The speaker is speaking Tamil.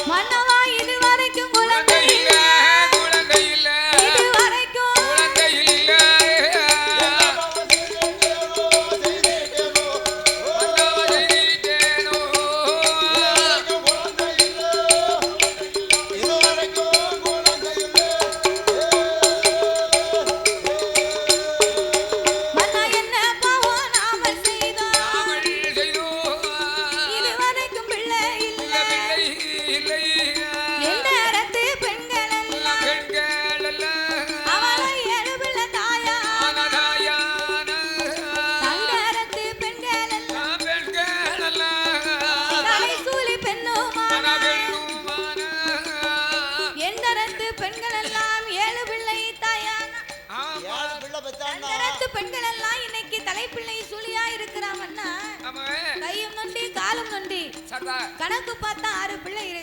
மன்னவா இது வரைக்கும் குழந்தை இல்ல குழந்தை இல்ல இது வரைக்கும் குழந்தை இல்ல மன்னா என்ன பாவம் நாம செய்தோம் இது வரைக்கும் பிள்ளை இல்ல எந்த இடத்து பெண்கள் எல்லாம் அவளை ஏழு பிள்ளை தாயா அந்த இடத்து பெண்கள் எல்லாம் தலை சூழி பெண்ணுமான எந்த இடத்து பெண்கள் எல்லாம் ஏழு பிள்ளை தாயான அந்த இடத்து பெண்கள் எல்லாம் இன்னைக்கு தலைப்பிள்ளை சூழியா இருக்கிறாமன்னா கையும் நொண்டி காலும் நொண்டி கணக்கு பார்த்தா 6 பிள்ளை இருக்கு.